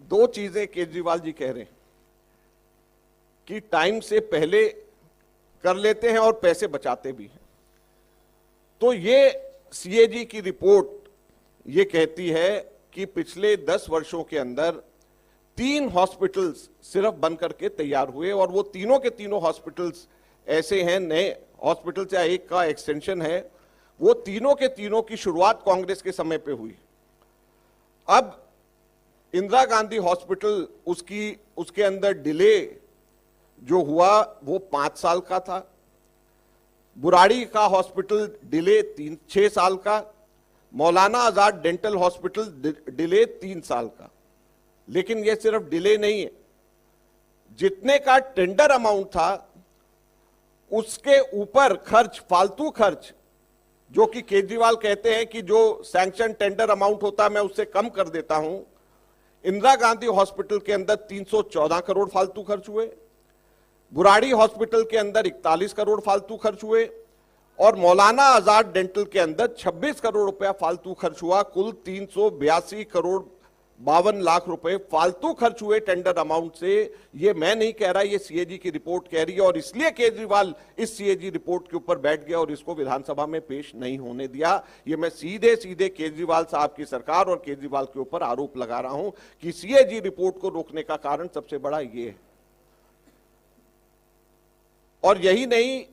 दो चीजें केजरीवाल जी कह रहे हैं कि टाइम से पहले कर लेते हैं और पैसे बचाते भी हैं। तो ये सीएजी की रिपोर्ट ये कहती है कि पिछले 10 वर्षों के अंदर 3 हॉस्पिटल्स सिर्फ बन करके तैयार हुए, और वो तीनों के तीनों हॉस्पिटल्स ऐसे हैं, नए हॉस्पिटल्स या एक का एक्सटेंशन है। वो तीनों के तीनों की शुरुआत कांग्रेस के समय पे हुई। अब इंदिरा गांधी हॉस्पिटल उसके अंदर डिले जो हुआ वो 5 साल का था। बुराड़ी का हॉस्पिटल डिले 6 साल का। Maulana Azad dental hospital delay 3 साल का। लेकिन ये सिर्फ डिले नहीं है, जितने का टेंडर अमाउंट था उसके ऊपर खर्च, फालतू खर्च, जो कि केजरीवाल कहते हैं कि जो सैंक्शन टेंडर अमाउंट होता है मैं उससे कम कर देता हूं। इंदिरा गांधी हॉस्पिटल के अंदर 314 करोड़ फालतू खर्च हुए, बुराड़ी हॉस्पिटल के अंदर 41 करोड़ फालतू खर्च हुए, और मौलाना आजाद डेंटल के अंदर 26 करोड़ रुपया फालतू खर्च हुआ। कुल 382 करोड़ 52 लाख रुपए फालतू खर्च हुए टेंडर अमाउंट से। ये मैं नहीं कह रहा, ये सीएजी की रिपोर्ट कह रही है, और इसलिए केजरीवाल इस सीएजी रिपोर्ट के ऊपर बैठ गया और इसको विधानसभा में पेश नहीं होने दिया। ये मैं सीधे सीधे केजरीवाल साहब की सरकार और केजरीवाल के ऊपर आरोप लगा रहा हूं कि सीएजी रिपोर्ट को रोकने का कारण सबसे बड़ा ये है। और यही नहीं,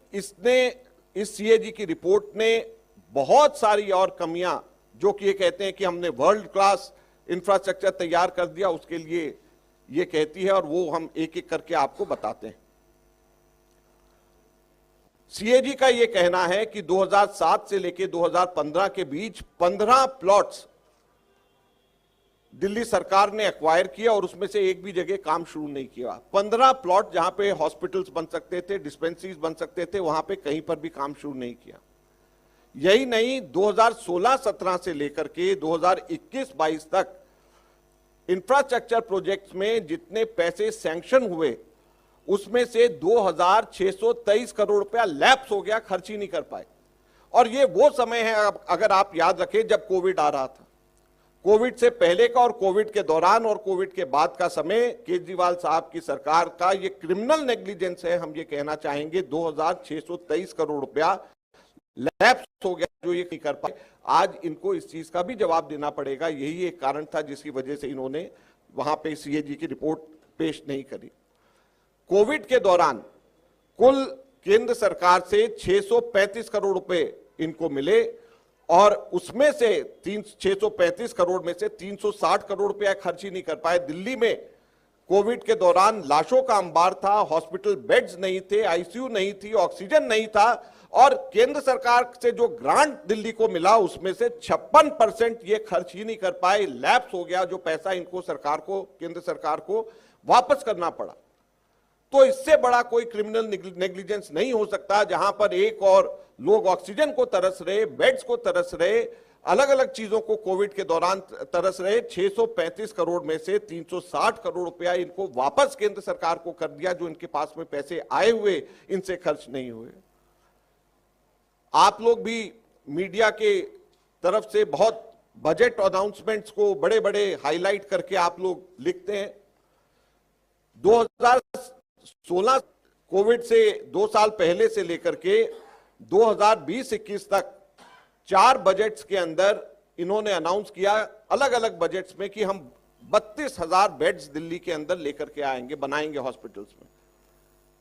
इस सीएजी की रिपोर्ट ने बहुत सारी और कमियां, जो कि ये कहते हैं कि हमने वर्ल्ड क्लास इंफ्रास्ट्रक्चर तैयार कर दिया, उसके लिए ये कहती है, और वो हम एक एक करके आपको बताते हैं। सीएजी का ये कहना है कि 2007 से लेकर 2015 के बीच 15 प्लॉट्स दिल्ली सरकार ने एक्वायर किया और उसमें से एक भी जगह काम शुरू नहीं किया। 15 प्लॉट जहां पे हॉस्पिटल्स बन सकते थे, डिस्पेंसरीज बन सकते थे, वहां पे कहीं पर भी काम शुरू नहीं किया। यही नहीं, 2016-17 से लेकर के 2021-22 तक इंफ्रास्ट्रक्चर प्रोजेक्ट्स में जितने पैसे सैंक्शन हुए उसमें से 2623 करोड़ रुपया लैप्स हो गया, खर्च ही नहीं कर पाए। और ये वो समय है, अगर आप याद रखें, जब कोविड आ रहा था। कोविड से पहले का और कोविड के दौरान और कोविड के बाद का समय केजरीवाल साहब की सरकार का ये क्रिमिनल नेग्लिजेंस है। हम ये कहना चाहेंगे 2623 करोड़ रुपया लैप्स हो गया, जो ये नहीं कर पाए। आज इनको इस चीज का भी जवाब देना पड़ेगा। यही एक कारण था जिसकी वजह से इन्होंने वहां पे सीएजी की रिपोर्ट पेश नहीं करी। कोविड के दौरान कुल केंद्र सरकार से 635 करोड़ रुपए इनको मिले, और उसमें से 635 करोड़ में से 360 करोड़ रुपया खर्च ही नहीं कर पाए। दिल्ली में कोविड के दौरान लाशों का अंबार था, हॉस्पिटल बेड्स नहीं थे, आईसीयू नहीं थी, ऑक्सीजन नहीं था, और केंद्र सरकार से जो ग्रांट दिल्ली को मिला उसमें से 56% ये खर्च ही नहीं कर पाए। लैप्स हो गया, जो पैसा इनको केंद्र सरकार को वापस करना पड़ा। तो इससे बड़ा कोई क्रिमिनल नेग्लिजेंस नहीं हो सकता, जहां पर एक और लोग ऑक्सीजन को तरस रहे, बेड्स को तरस रहे, अलग अलग चीजों को कोविड के दौरान तरस रहे। 635 करोड़ में से 360 करोड़ रुपया इनको वापस केंद्र सरकार को कर दिया, जो इनके पास में पैसे आए हुए इनसे खर्च नहीं हुए। आप लोग भी मीडिया के तरफ से बहुत बजट अनाउंसमेंट्स को बड़े बड़े हाईलाइट करके आप लोग लिखते हैं। 2016 कोविड से 2 साल पहले से लेकर के 2020-21 तक 4 बजट्स के अंदर इन्होंने अनाउंस किया, अलग अलग बजट्स में, कि हम 32,000 बेड्स दिल्ली के अंदर लेकर के आएंगे, बनाएंगे हॉस्पिटल्स में।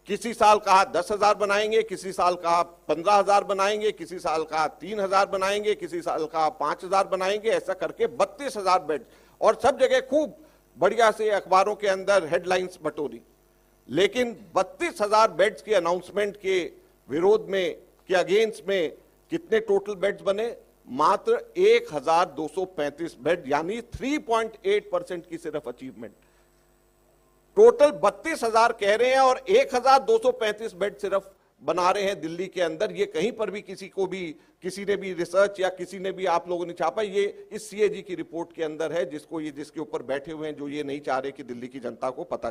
किसी साल कहा 10,000 बनाएंगे, किसी साल कहा 15,000 बनाएंगे, किसी साल कहा 3,000 बनाएंगे, किसी साल कहा 5,000 बनाएंगे, ऐसा करके 32,000 बेड, और सब जगह खूब बढ़िया से अखबारों के अंदर हेडलाइंस बटोरी। लेकिन 32,000 बेड्स के अनाउंसमेंट के विरोध में, के अगेंस्ट में कितने टोटल बेड्स बने? मात्र 1,235 बेड, यानी 3.8% की सिर्फ अचीवमेंट। टोटल 32,000 कह रहे हैं और 1,235 बेड सिर्फ बना रहे हैं दिल्ली के अंदर। ये कहीं पर भी किसी ने भी रिसर्च या किसी ने भी आप लोगों ने छापा, ये इस सीएजी की रिपोर्ट के अंदर है, जिसके ऊपर बैठे हुए हैं, जो ये नहीं चाह रहे कि दिल्ली की जनता को पता